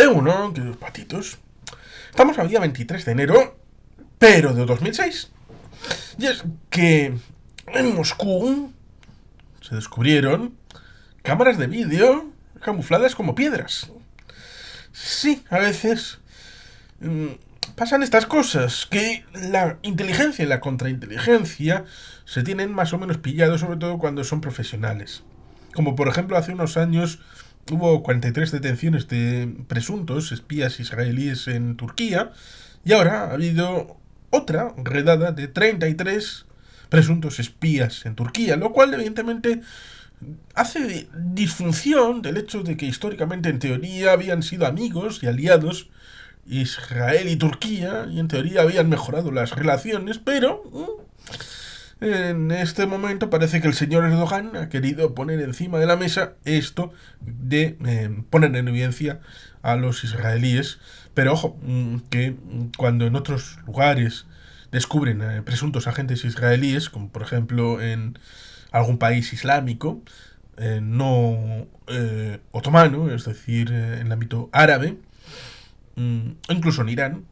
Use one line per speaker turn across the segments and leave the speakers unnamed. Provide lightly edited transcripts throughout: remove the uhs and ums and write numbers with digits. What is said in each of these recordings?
Uno, queridos patitos. Estamos al día 23 de enero, pero de 2006. Y es que en Moscú se descubrieron cámaras de vídeo camufladas como piedras. Sí, a veces pasan estas cosas, que la inteligencia y la contrainteligencia se tienen más o menos pillados, sobre todo cuando son profesionales. Como por ejemplo hace unos años hubo 43 detenciones de presuntos espías israelíes en Turquía y ahora ha habido otra redada de 33 presuntos espías en Turquía, lo cual evidentemente hace disfunción del hecho de que históricamente en teoría habían sido amigos y aliados Israel y Turquía y en teoría habían mejorado las relaciones, pero en este momento parece que el señor Erdogan ha querido poner encima de la mesa esto de poner en evidencia a los israelíes. Pero ojo, que cuando en otros lugares descubren presuntos agentes israelíes, como por ejemplo en algún país islámico, no otomano, es decir, en el ámbito árabe, incluso en Irán,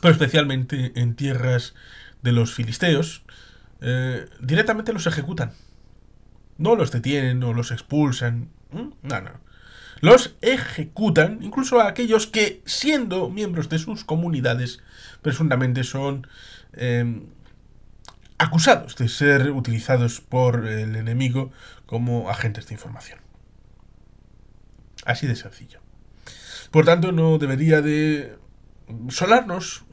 pero especialmente en tierras de los filisteos, directamente los ejecutan. No los detienen o los expulsan. No, no. Los ejecutan, incluso a aquellos que, siendo miembros de sus comunidades, presuntamente son acusados de ser utilizados por el enemigo como agentes de información. Así de sencillo. Por tanto, no debería de sonarnos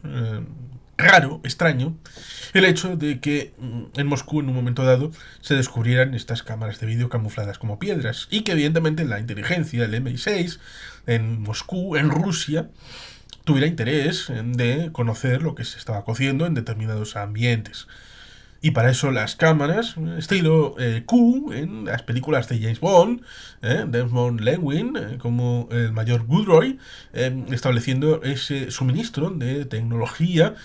raro, extraño, el hecho de que en Moscú en un momento dado se descubrieran estas cámaras de vídeo camufladas como piedras y que evidentemente la inteligencia, el MI6, en Moscú, en Rusia, tuviera interés de conocer lo que se estaba cociendo en determinados ambientes. Y para eso las cámaras, estilo Q, en las películas de James Bond, Desmond Llewellyn como el mayor Goodroy, estableciendo ese suministro de tecnología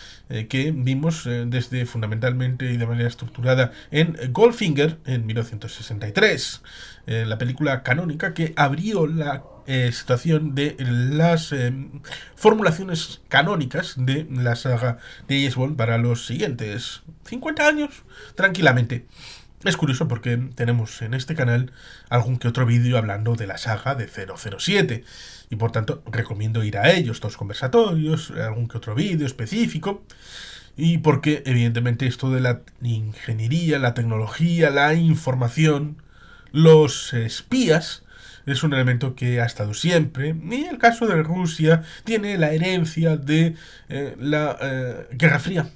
que vimos desde fundamentalmente y de manera estructurada en Goldfinger en 1963, la película canónica que abrió la situación de las formulaciones canónicas de la saga de James Bond para los siguientes 50 años, tranquilamente. Es curioso porque tenemos en este canal algún que otro vídeo hablando de la saga de 007 y por tanto recomiendo ir a ellos, estos conversatorios, algún que otro vídeo específico. Y porque evidentemente esto de la ingeniería, la tecnología, la información, los espías es un elemento que ha estado siempre, y el caso de Rusia tiene la herencia de la Guerra Fría.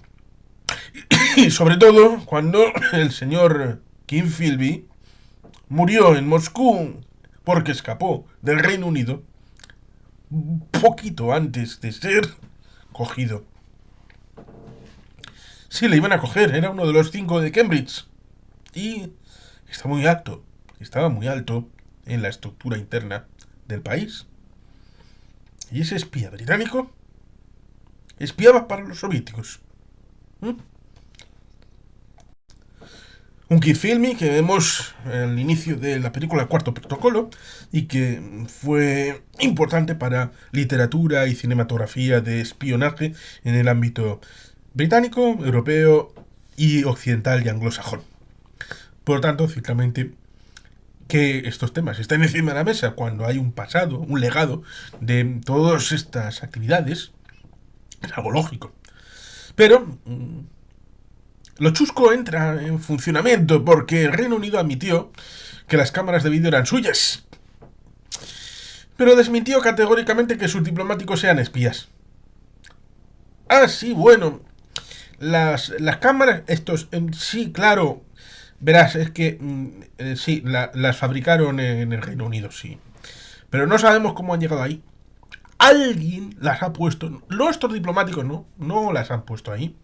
Y sobre todo cuando el señor Kim Philby murió en Moscú porque escapó del Reino Unido poquito antes de ser cogido. Sí, le iban a coger, era uno de los 5 de Cambridge. Y está muy alto, estaba muy alto en la estructura interna del país. Y ese espía británico espiaba para los soviéticos. ¿Mm? Un kid filmy que vemos al inicio de la película Cuarto Protocolo y que fue importante para literatura y cinematografía de espionaje en el ámbito británico, europeo y occidental y anglosajón. Por lo tanto, ciertamente que estos temas estén encima de la mesa cuando hay un pasado, un legado de todas estas actividades, es algo lógico. Pero lo chusco entra en funcionamiento porque el Reino Unido admitió que las cámaras de vídeo eran suyas, pero desmintió categóricamente que sus diplomáticos sean espías. Ah, sí, bueno, las cámaras, estos, sí, claro, verás, es que sí, las fabricaron en el Reino Unido, sí. Pero no sabemos cómo han llegado ahí. Alguien las ha puesto. Nuestros diplomáticos no las han puesto ahí.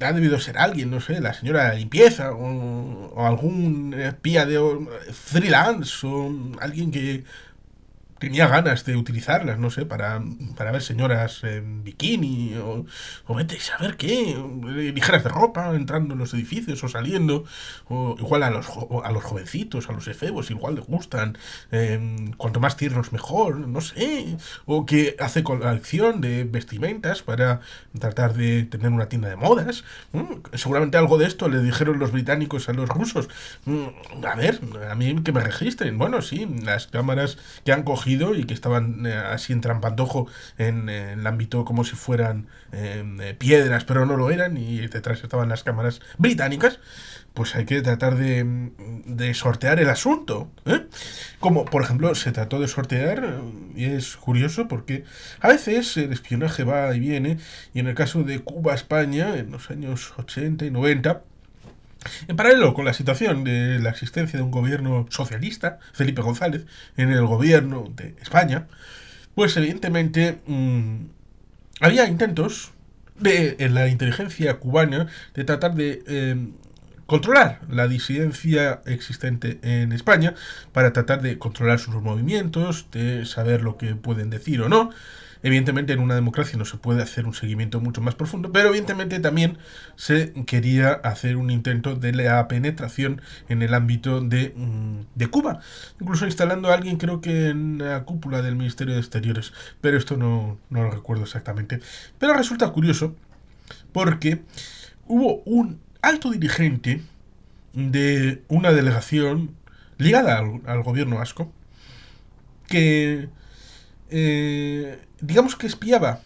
Ha debido ser alguien, no sé, la señora de la limpieza o algún espía de freelance o alguien que tenía ganas de utilizarlas, no sé, para ver señoras en bikini o vete a saber qué, ligeras de ropa, entrando en los edificios o saliendo, o igual a los jovencitos, a los efebos, igual les gustan, cuanto más tiernos mejor, no sé, o que hace colección de vestimentas para tratar de tener una tienda de modas. Seguramente algo de esto le dijeron los británicos a los rusos. A ver, a mí que me registren. Bueno, sí, las cámaras que han cogido y que estaban así en trampantojo en el ámbito como si fueran piedras, pero no lo eran, y detrás estaban las cámaras británicas, pues hay que tratar de sortear el asunto, ¿eh? Como, por ejemplo, se trató de sortear, y es curioso porque a veces el espionaje va y viene, y en el caso de Cuba-España, en los años 80 y 90, en paralelo con la situación de la existencia de un gobierno socialista, Felipe González, en el gobierno de España, pues evidentemente había intentos de en la inteligencia cubana de tratar de controlar la disidencia existente en España, para tratar de controlar sus movimientos, de saber lo que pueden decir o no. Evidentemente en una democracia no se puede hacer un seguimiento mucho más profundo, pero evidentemente también se quería hacer un intento de la penetración en el ámbito de Cuba, incluso instalando a alguien, creo que en la cúpula del Ministerio de Exteriores, pero esto no lo recuerdo exactamente. Pero resulta curioso porque hubo un alto dirigente de una delegación ligada al gobierno vasco que digamos que espiaba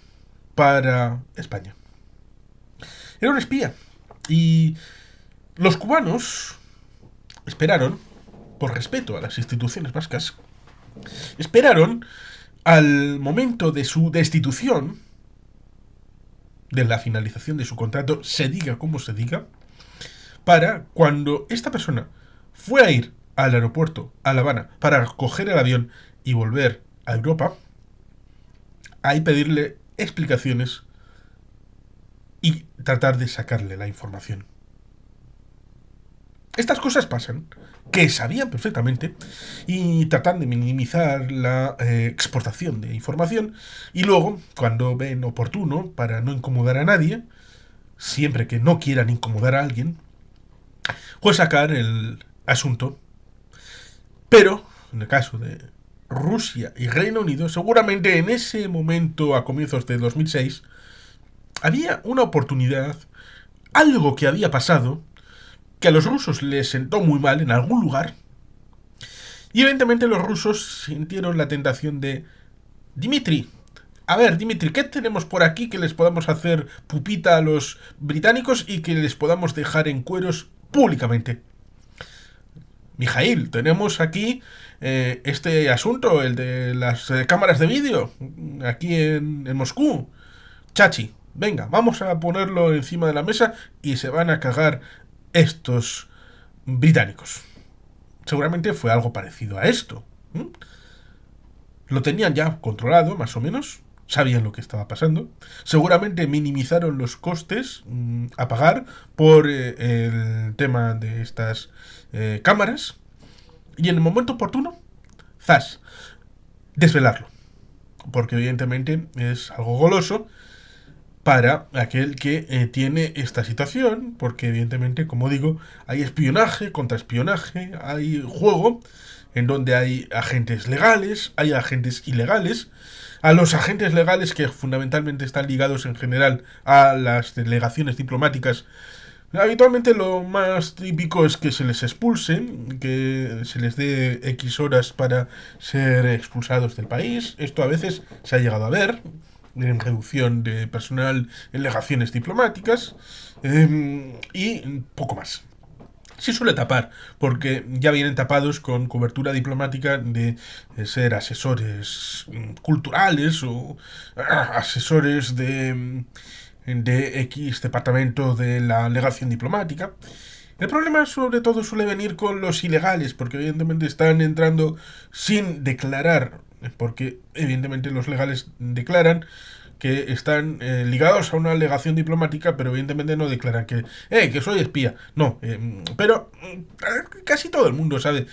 para España. Era un espía. Y los cubanos esperaron, por respeto a las instituciones vascas, esperaron al momento de su destitución, de la finalización de su contrato, se diga como se diga, para cuando esta persona fue a ir al aeropuerto, a La Habana, para coger el avión y volver a Europa, ahí pedirle explicaciones y tratar de sacarle la información. Estas cosas pasan, que sabían perfectamente, y tratan de minimizar la exportación de información, y luego, cuando ven oportuno, para no incomodar a nadie, siempre que no quieran incomodar a alguien, pues sacar el asunto. Pero, en el caso de Rusia y Reino Unido, seguramente en ese momento, a comienzos de 2006, había una oportunidad, algo que había pasado, que a los rusos les sentó muy mal en algún lugar, y evidentemente los rusos sintieron la tentación de: Dimitri, a ver, Dimitri, ¿qué tenemos por aquí que les podamos hacer pupita a los británicos y que les podamos dejar en cueros públicamente? Mijail, tenemos aquí este asunto, el de las cámaras de vídeo, aquí en Moscú. Chachi, venga, vamos a ponerlo encima de la mesa y se van a cagar estos británicos. Seguramente fue algo parecido a esto. Lo tenían ya controlado, más o menos. Sabían lo que estaba pasando. Seguramente minimizaron los costes a pagar por el tema de estas cámaras. Y en el momento oportuno, ¡zas!, desvelarlo. Porque evidentemente es algo goloso para aquel que tiene esta situación, porque evidentemente, como digo, hay espionaje, contraespionaje, hay juego en donde hay agentes legales, hay agentes ilegales. A los agentes legales, que fundamentalmente están ligados en general a las delegaciones diplomáticas, habitualmente lo más típico es que se les expulse, que se les dé X horas para ser expulsados del país. Esto a veces se ha llegado a ver en reducción de personal en legaciones diplomáticas, y poco más. Se suele tapar, porque ya vienen tapados con cobertura diplomática de ser asesores culturales o asesores de X departamento de la legación diplomática. El problema sobre todo suele venir con los ilegales, porque evidentemente están entrando sin declarar, porque evidentemente los legales declaran que están ligados a una legación diplomática, pero evidentemente no declaran que soy espía. No, pero casi todo el mundo sabe,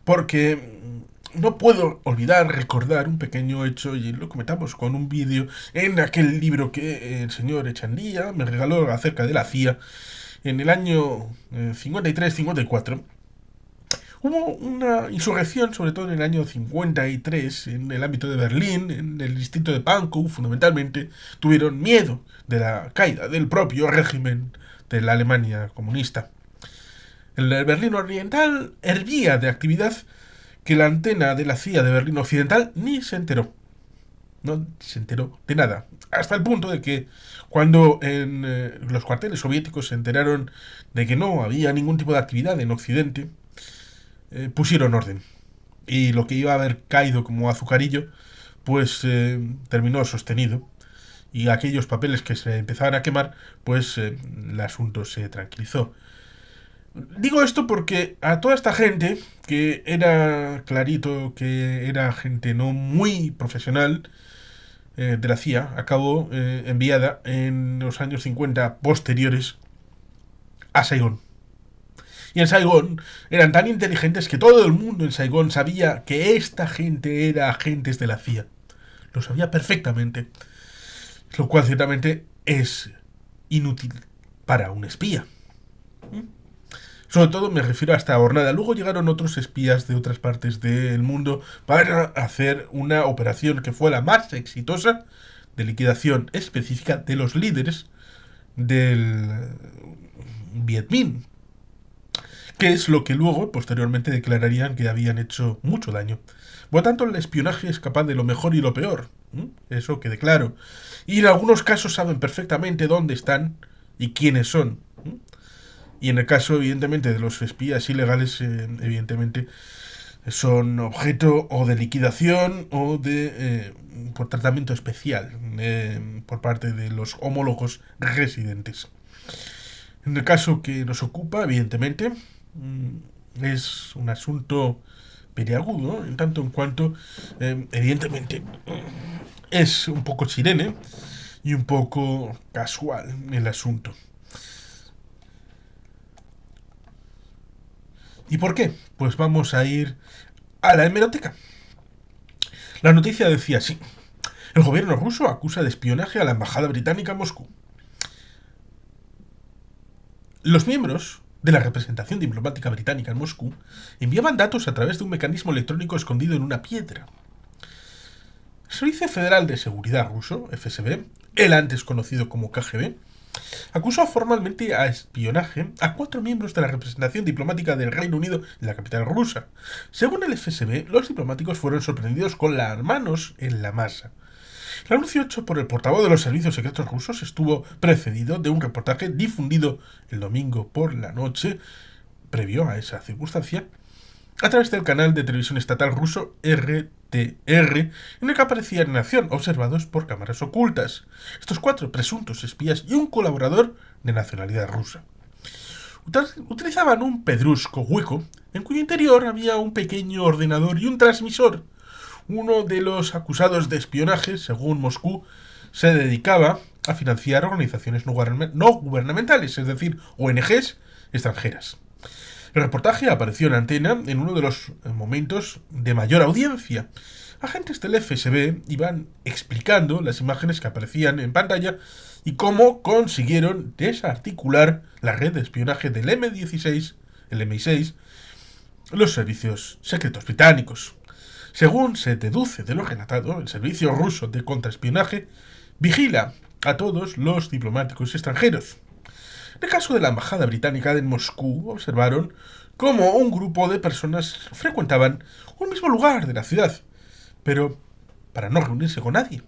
porque no puedo olvidar recordar un pequeño hecho, y lo comentamos con un vídeo en aquel libro que el señor Echandía me regaló acerca de la CIA en el año 53-54. Hubo una insurrección, sobre todo en el año 53, en el ámbito de Berlín, en el distrito de Pankow, fundamentalmente. Tuvieron miedo de la caída del propio régimen de la Alemania comunista. El Berlín Oriental hervía de actividad que la antena de la CIA de Berlín Occidental ni se enteró. No se enteró de nada. Hasta el punto de que cuando en los cuarteles soviéticos se enteraron de que no había ningún tipo de actividad en Occidente, pusieron orden. Y lo que iba a haber caído como azucarillo, pues terminó sostenido. Y aquellos papeles que se empezaban a quemar, pues el asunto se tranquilizó. Digo esto porque a toda esta gente, que era clarito, que era gente no muy profesional de la CIA, acabó enviada en los años 50 posteriores a Saigón. Y en Saigón eran tan inteligentes que todo el mundo en Saigón sabía que esta gente era agentes de la CIA. Lo sabía perfectamente. Lo cual ciertamente es inútil para un espía. Sobre todo me refiero a esta jornada. Luego llegaron otros espías de otras partes del mundo para hacer una operación que fue la más exitosa de liquidación específica de los líderes del Viet Minh, que es lo que luego, posteriormente, declararían que habían hecho mucho daño. Por lo tanto, el espionaje es capaz de lo mejor y lo peor. Eso quede claro. Y en algunos casos saben perfectamente dónde están y quiénes son. Y en el caso, evidentemente, de los espías ilegales, evidentemente, son objeto o de liquidación o de por tratamiento especial por parte de los homólogos residentes. En el caso que nos ocupa, evidentemente, es un asunto peliagudo, en tanto en cuanto, evidentemente, es un poco sirene y un poco casual el asunto. ¿Y por qué? Pues vamos a ir a la hemeroteca. La noticia decía así: el gobierno ruso acusa de espionaje a la embajada británica en Moscú. Los miembros de la representación diplomática británica en Moscú enviaban datos a través de un mecanismo electrónico escondido en una piedra. El Servicio Federal de Seguridad ruso, FSB, el antes conocido como KGB, acusó formalmente a espionaje a 4 miembros de la representación diplomática del Reino Unido en la capital rusa. Según el FSB, los diplomáticos fueron sorprendidos con las manos en la masa. El anuncio hecho por el portavoz de los servicios secretos rusos estuvo precedido de un reportaje difundido el domingo por la noche, previo a esa circunstancia, a través del canal de televisión estatal ruso RTR, en el que aparecían en acción, observados por cámaras ocultas, estos 4 presuntos espías y un colaborador de nacionalidad rusa. Utilizaban un pedrusco hueco, en cuyo interior había un pequeño ordenador y un transmisor. Uno de los acusados de espionaje, según Moscú, se dedicaba a financiar organizaciones no gubernamentales, es decir, ONGs extranjeras. El reportaje apareció en antena en uno de los momentos de mayor audiencia. Agentes del FSB iban explicando las imágenes que aparecían en pantalla y cómo consiguieron desarticular la red de espionaje del M16, el MI6, los servicios secretos británicos. Según se deduce de lo relatado, el servicio ruso de contraespionaje vigila a todos los diplomáticos extranjeros. En el caso de la embajada británica en Moscú, observaron cómo un grupo de personas frecuentaban un mismo lugar de la ciudad, pero para no reunirse con nadie,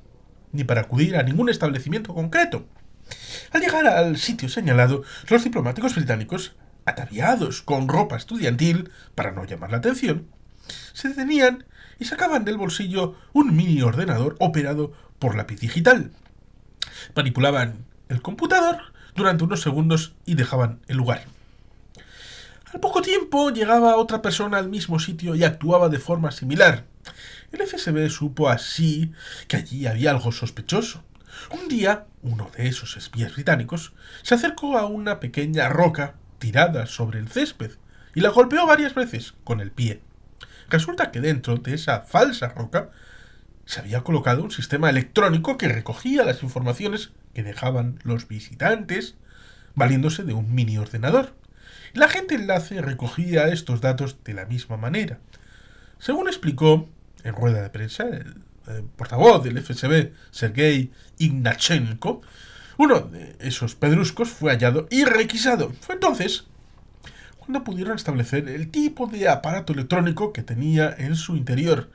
ni para acudir a ningún establecimiento concreto. Al llegar al sitio señalado, los diplomáticos británicos, ataviados con ropa estudiantil para no llamar la atención, se detenían y sacaban del bolsillo un mini ordenador operado por lápiz digital. Manipulaban el computador durante unos segundos y dejaban el lugar. Al poco tiempo llegaba otra persona al mismo sitio y actuaba de forma similar. El FSB supo así que allí había algo sospechoso. Un día, uno de esos espías británicos se acercó a una pequeña roca tirada sobre el césped y la golpeó varias veces con el pie. Resulta que dentro de esa falsa roca se había colocado un sistema electrónico que recogía las informaciones que dejaban los visitantes valiéndose de un mini ordenador. El agente enlace recogía estos datos de la misma manera. Según explicó en rueda de prensa el portavoz del FSB, Sergei Ignatchenko, uno de esos pedruscos fue hallado y requisado. Fue entonces cuando pudieron establecer el tipo de aparato electrónico que tenía en su interior.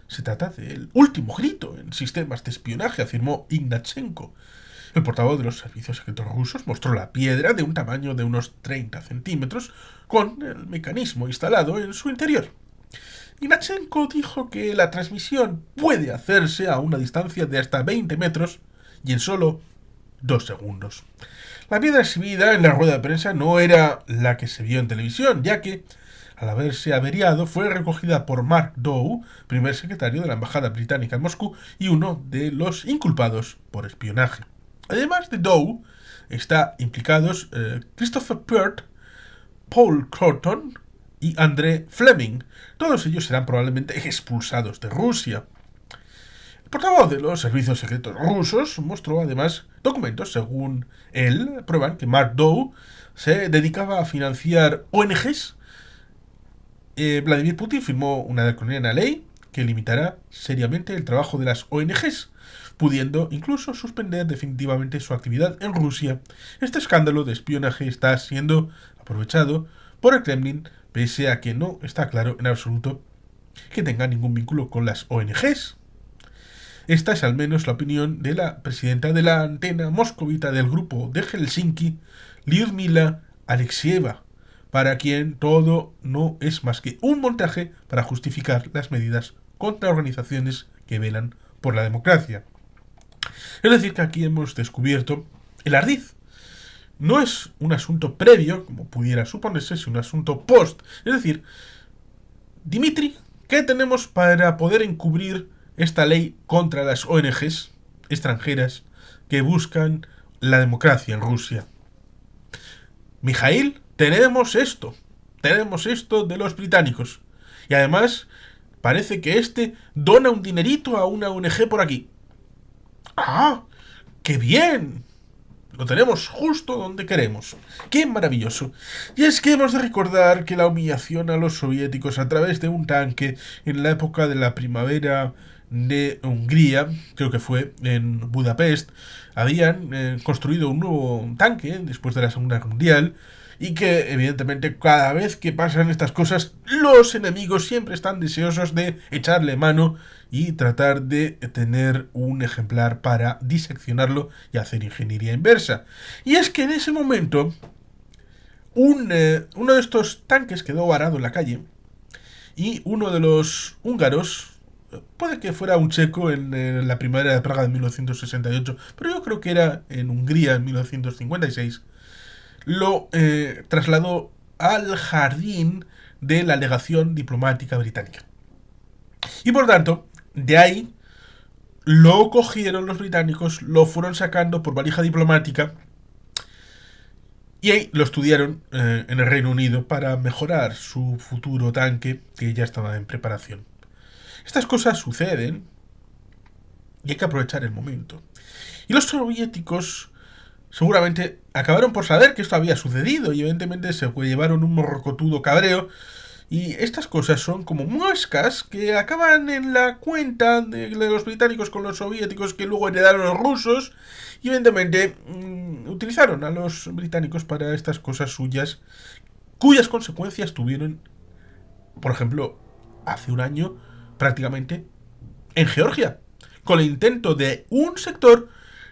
Se trata del último grito en sistemas de espionaje, afirmó Ignatchenko. El portavoz de los servicios secretos rusos mostró la piedra de un tamaño de unos 30 centímetros con el mecanismo instalado en su interior. Ignatchenko dijo que la transmisión puede hacerse a una distancia de hasta 20 metros y en solo 2 segundos. La piedra exhibida en la rueda de prensa no era la que se vio en televisión, ya que, al haberse averiado, fue recogida por Mark Dow, primer secretario de la Embajada Británica en Moscú y uno de los inculpados por espionaje. Además de Dow, están implicados Christopher Peart, Paul Crotton y André Fleming. Todos ellos serán probablemente expulsados de Rusia. El portavoz de los servicios secretos rusos mostró además documentos, según él, prueban que Mark Dow se dedicaba a financiar ONGs. Vladimir Putin firmó una draconiana ley que limitará seriamente el trabajo de las ONGs, pudiendo incluso suspender definitivamente su actividad en Rusia. Este escándalo de espionaje está siendo aprovechado por el Kremlin, pese a que no está claro en absoluto que tenga ningún vínculo con las ONGs. Esta es al menos la opinión de la presidenta de la antena moscovita del grupo de Helsinki, Lyudmila Alexieva, para quien todo no es más que un montaje para justificar las medidas contra organizaciones que velan por la democracia. Es decir, que aquí hemos descubierto el ardid. No es un asunto previo, como pudiera suponerse, es un asunto post. Es decir, Dmitry, ¿qué tenemos para poder encubrir esta ley contra las ONGs extranjeras que buscan la democracia en Rusia? Mijail, tenemos esto de los británicos. Y además, parece que dona un dinerito a una ONG por aquí. ¡Ah! ¡Qué bien! Lo tenemos justo donde queremos. ¡Qué maravilloso! Y es que hemos de recordar que la humillación a los soviéticos a través de un tanque en la época de la primavera de Hungría, creo que fue en Budapest, habían construido un nuevo tanque después de la Segunda Guerra Mundial, y que evidentemente cada vez que pasan estas cosas los enemigos siempre están deseosos de echarle mano y tratar de tener un ejemplar para diseccionarlo y hacer ingeniería inversa. Y es que en ese momento uno de estos tanques quedó varado en la calle y uno de los húngaros, puede que fuera un checo en la primavera de Praga de 1968, pero yo creo que era en Hungría en 1956, lo trasladó al jardín de la legación diplomática británica. Y por tanto, de ahí lo cogieron los británicos, lo fueron sacando por valija diplomática y ahí lo estudiaron en el Reino Unido para mejorar su futuro tanque que ya estaba en preparación. Estas cosas suceden y hay que aprovechar el momento. Y los soviéticos seguramente acabaron por saber que esto había sucedido y evidentemente se llevaron un morrocotudo cabreo. Y estas cosas son como muescas que acaban en la cuenta de los británicos con los soviéticos, que luego heredaron los rusos y evidentemente utilizaron a los británicos para estas cosas suyas, cuyas consecuencias tuvieron, por ejemplo, hace un año prácticamente en Georgia, con el intento de un sector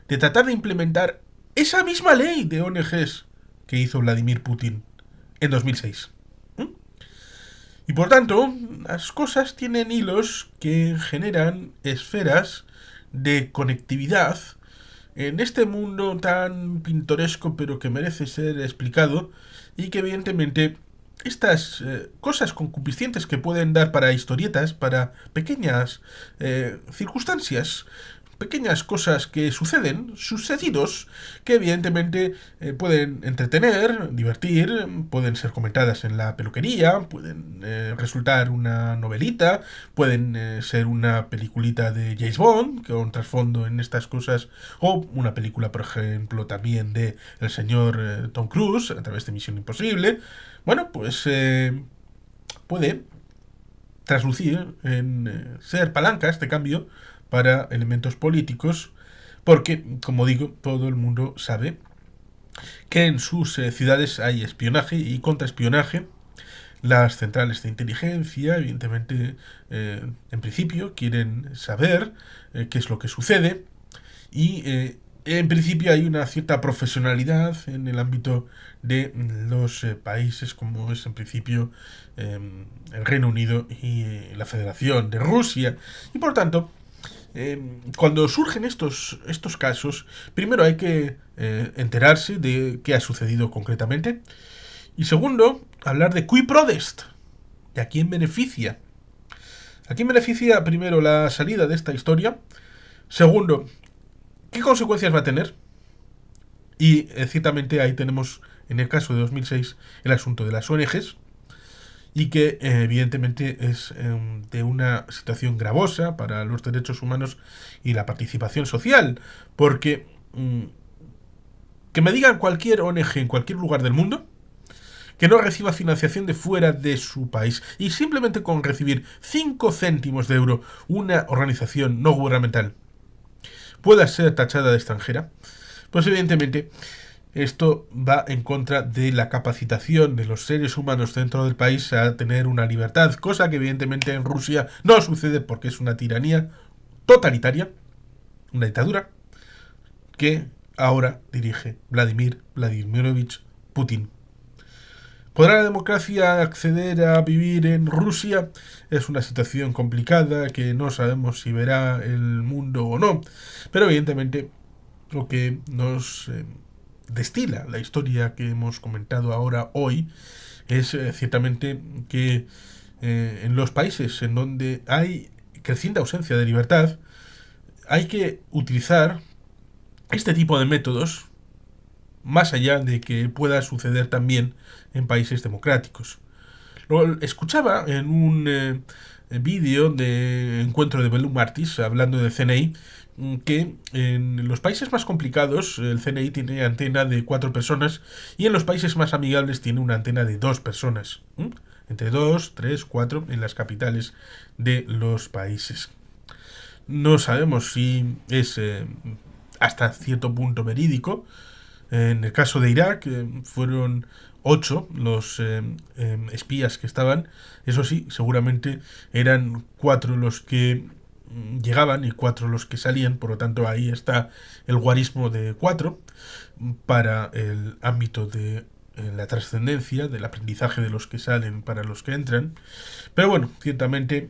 de tratar de implementar esa misma ley de ONGs que hizo Vladimir Putin en 2006. Y por tanto, las cosas tienen hilos que generan esferas de conectividad en este mundo tan pintoresco pero que merece ser explicado, y que evidentemente estas cosas concupiscientes que pueden dar para historietas, para pequeñas circunstancias, pequeñas cosas que suceden, sucedidos, que evidentemente pueden entretener, divertir, pueden ser comentadas en la peluquería, pueden resultar una novelita, pueden ser una peliculita de James Bond, con trasfondo en estas cosas, o una película, por ejemplo, también de el señor Tom Cruise, a través de Misión Imposible. Bueno, pues puede traslucir en ser palanca este cambio para elementos políticos, porque, como digo, todo el mundo sabe que en sus ciudades hay espionaje y contraespionaje. Las centrales de inteligencia, evidentemente, en principio, quieren saber qué es lo que sucede y en principio hay una cierta profesionalidad en el ámbito de los países como es en principio el Reino Unido y la Federación de Rusia. Y por tanto, cuando surgen estos casos, primero hay que enterarse de qué ha sucedido concretamente. Y segundo, hablar de cui prodest, de a quién beneficia. ¿A quién beneficia primero la salida de esta historia? Segundo, ¿qué consecuencias va a tener? Y ciertamente ahí tenemos, en el caso de 2006, el asunto de las ONGs, y que evidentemente es de una situación gravosa para los derechos humanos y la participación social, porque que me digan cualquier ONG en cualquier lugar del mundo que no reciba financiación de fuera de su país, y simplemente con recibir 5 céntimos de euro una organización no gubernamental pueda ser tachada de extranjera, pues evidentemente esto va en contra de la capacitación de los seres humanos dentro del país a tener una libertad, cosa que evidentemente en Rusia no sucede porque es una tiranía totalitaria, una dictadura, que ahora dirige Vladimir Vladimirovich Putin. ¿Podrá la democracia acceder a vivir en Rusia? Es una situación complicada que no sabemos si verá el mundo o no, pero evidentemente lo que nos destila la historia que hemos comentado ahora hoy es ciertamente que en los países en donde hay creciente ausencia de libertad hay que utilizar este tipo de métodos más allá de que pueda suceder también en países democráticos. Lo escuchaba en un vídeo de encuentro de Belum Martis hablando del CNI que en los países más complicados el CNI tiene antena de 4 personas y en los países más amigables tiene una antena de 2 personas. Entre 2, 3, 4 en las capitales de los países. No sabemos si es hasta cierto punto verídico. En el caso de Irak fueron 8 los espías que estaban. Eso sí, seguramente eran 4 los que llegaban y 4 los que salían. Por lo tanto, ahí está el guarismo de 4 para el ámbito de la trascendencia, del aprendizaje de los que salen para los que entran. Pero bueno, ciertamente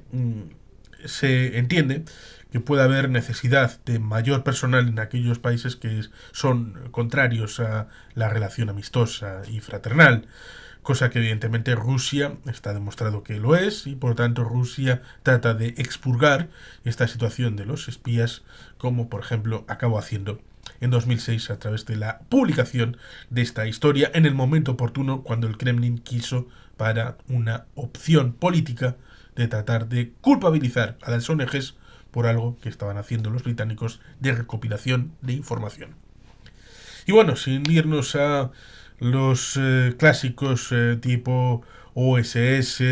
se entiende que puede haber necesidad de mayor personal en aquellos países que son contrarios a la relación amistosa y fraternal, cosa que evidentemente Rusia está demostrado que lo es y por lo tanto Rusia trata de expurgar esta situación de los espías, como por ejemplo acabó haciendo en 2006 a través de la publicación de esta historia en el momento oportuno cuando el Kremlin quiso para una opción política de tratar de culpabilizar a las ONGs por algo que estaban haciendo los británicos de recopilación de información. Y bueno, sin irnos a los clásicos tipo OSS,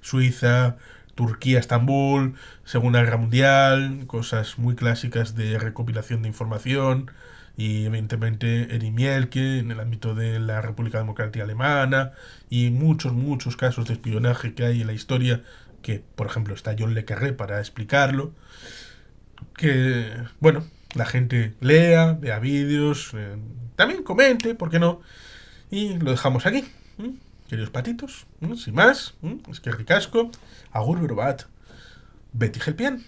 Suiza, Turquía, Estambul, Segunda Guerra Mundial, cosas muy clásicas de recopilación de información, y evidentemente Eri Mielke en el ámbito de la República Democrática Alemana, y muchos casos de espionaje que hay en la historia, que por ejemplo está John Le Carré para explicarlo, que bueno, la gente lea, vea vídeos, también comente, ¿por qué no? Y lo dejamos aquí, queridos patitos, sin más, es que ricasco, agur berobat, Betty Gelpian.